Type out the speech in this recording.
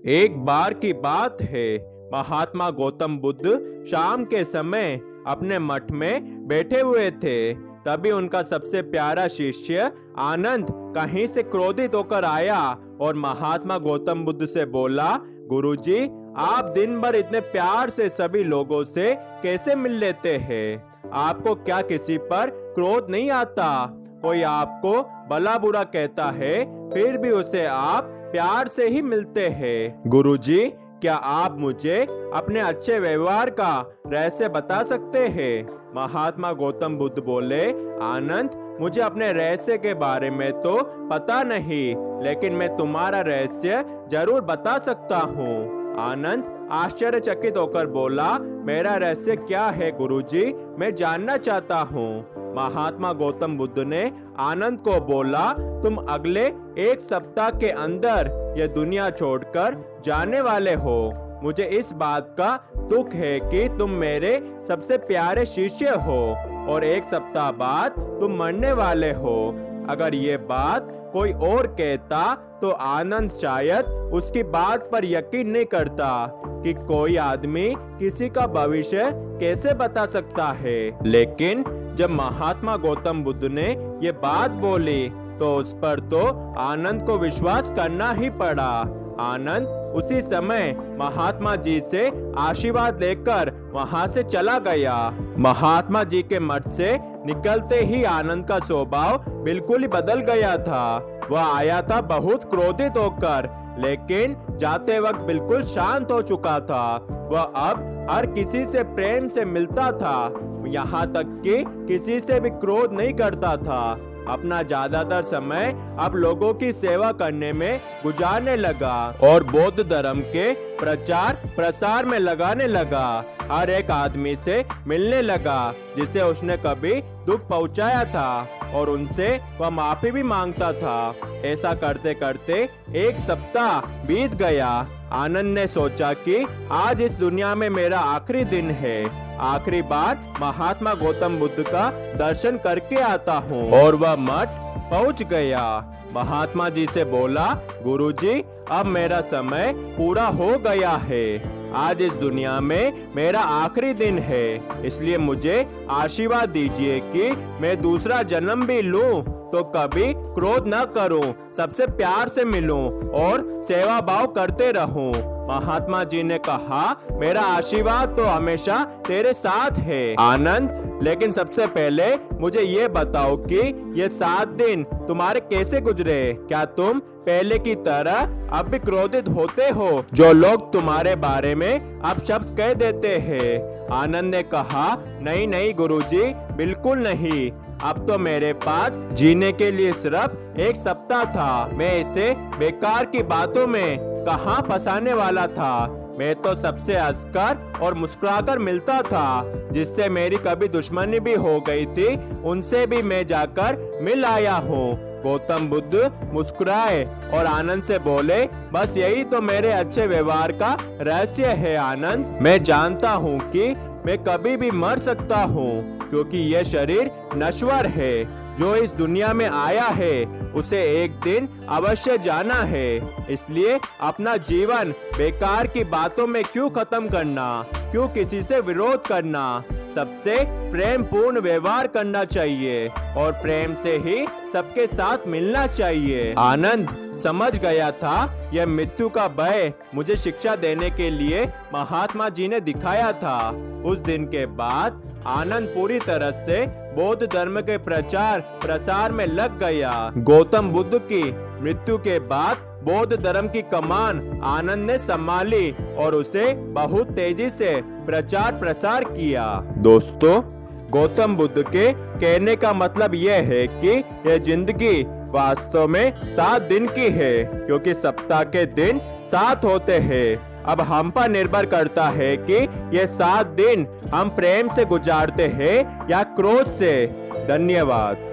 एक बार की बात है, महात्मा गौतम बुद्ध शाम के समय अपने मठ में बैठे हुए थे। तभी उनका सबसे प्यारा शिष्य आनंद कहीं से क्रोधित होकर आया और महात्मा गौतम बुद्ध से बोला, गुरुजी, आप दिन भर इतने प्यार से सभी लोगों से कैसे मिल लेते हैं? आपको क्या किसी पर क्रोध नहीं आता? कोई आपको भला बुरा कहता है, फिर भी उसे आप प्यार से ही मिलते हैं। गुरुजी, क्या आप मुझे अपने अच्छे व्यवहार का रहस्य बता सकते हैं? महात्मा गौतम बुद्ध बोले, आनंद, मुझे अपने रहस्य के बारे में तो पता नहीं, लेकिन मैं तुम्हारा रहस्य जरूर बता सकता हूँ। आनंद आश्चर्यचकित होकर बोला, मेरा रहस्य क्या है गुरुजी? मैं जानना चाहता हूँ। महात्मा गौतम बुद्ध ने आनंद को बोला, तुम अगले एक सप्ताह के अंदर ये दुनिया छोड़कर जाने वाले हो। मुझे इस बात का दुख है कि तुम मेरे सबसे प्यारे शिष्य हो और एक सप्ताह बाद तुम मरने वाले हो। अगर ये बात कोई और कहता तो आनंद शायद उसकी बात पर यकीन नहीं करता कि कोई आदमी किसी का भविष्य कैसे बता सकता है। लेकिन जब महात्मा गौतम बुद्ध ने ये बात बोली तो उस पर तो आनंद को विश्वास करना ही पड़ा। आनंद उसी समय महात्मा जी से आशीर्वाद लेकर वहां से चला गया। महात्मा जी के मठ से निकलते ही आनंद का स्वभाव बिल्कुल ही बदल गया था। वह आया था बहुत क्रोधित होकर, लेकिन जाते वक्त बिल्कुल शांत हो चुका था। वह अब हर किसी से प्रेम से मिलता था, यहाँ तक कि किसी से भी क्रोध नहीं करता था। अपना ज्यादातर समय अब लोगों की सेवा करने में गुजारने लगा और बौद्ध धर्म के प्रचार प्रसार में लगाने लगा। हर एक आदमी से मिलने लगा जिसे उसने कभी दुख पहुंचाया था और उनसे वह माफी भी मांगता था। ऐसा करते करते एक सप्ताह बीत गया। आनंद ने सोचा कि आज इस दुनिया में मेरा आखिरी दिन है, आखिरी बार महात्मा गौतम बुद्ध का दर्शन करके आता हूँ। और वह मठ पहुँच गया। महात्मा जी से बोला, गुरुजी, अब मेरा समय पूरा हो गया है। आज इस दुनिया में मेरा आखिरी दिन है, इसलिए मुझे आशीर्वाद दीजिए कि मैं दूसरा जन्म भी लूं तो कभी क्रोध न करूं, सबसे प्यार से मिलूं और सेवा भाव करते रहूं। महात्मा जी ने कहा, मेरा आशीर्वाद तो हमेशा तेरे साथ है आनंद, लेकिन सबसे पहले मुझे ये बताओ कि ये 7 दिन तुम्हारे कैसे गुजरे? क्या तुम पहले की तरह अब भी क्रोधित होते हो? जो लोग तुम्हारे बारे में अब शब्द कह देते हैं। आनंद ने कहा, नहीं नहीं गुरुजी, बिल्कुल नहीं। अब तो मेरे पास जीने के लिए सिर्फ एक सप्ताह था। मैं इसे बेकार की बातों में कहाँ फंसाने वाला था। मैं तो सबसे हंसकर और मुस्कुराकर मिलता था। जिससे मेरी कभी दुश्मनी भी हो गई थी, उनसे भी मैं जाकर मिल आया हूँ। गौतम बुद्ध मुस्कुराए और आनंद से बोले, बस यही तो मेरे अच्छे व्यवहार का रहस्य है आनंद। मैं जानता हूँ कि मैं कभी भी मर सकता हूँ, क्योंकि यह शरीर नश्वर है। जो इस दुनिया में आया है उसे एक दिन अवश्य जाना है। इसलिए अपना जीवन बेकार की बातों में क्यों खत्म करना, क्यों किसी से विरोध करना? सबसे प्रेम पूर्ण व्यवहार करना चाहिए और प्रेम से ही सबके साथ मिलना चाहिए। आनंद समझ गया था यह मृत्यु का भय मुझे शिक्षा देने के लिए महात्मा जी ने दिखाया था। उस दिन के बाद आनंद पूरी तरह से बौद्ध धर्म के प्रचार प्रसार में लग गया। गौतम बुद्ध की मृत्यु के बाद बौद्ध धर्म की कमान आनंद ने संभाली और उसे बहुत तेजी से प्रचार प्रसार किया। दोस्तों, गौतम बुद्ध के कहने का मतलब यह है कि यह जिंदगी वास्तव में 7 दिन की है, क्योंकि सप्ताह के दिन 7 होते हैं। अब हम पर निर्भर करता है कि ये 7 दिन हम प्रेम से गुजारते हैं या क्रोध से। धन्यवाद।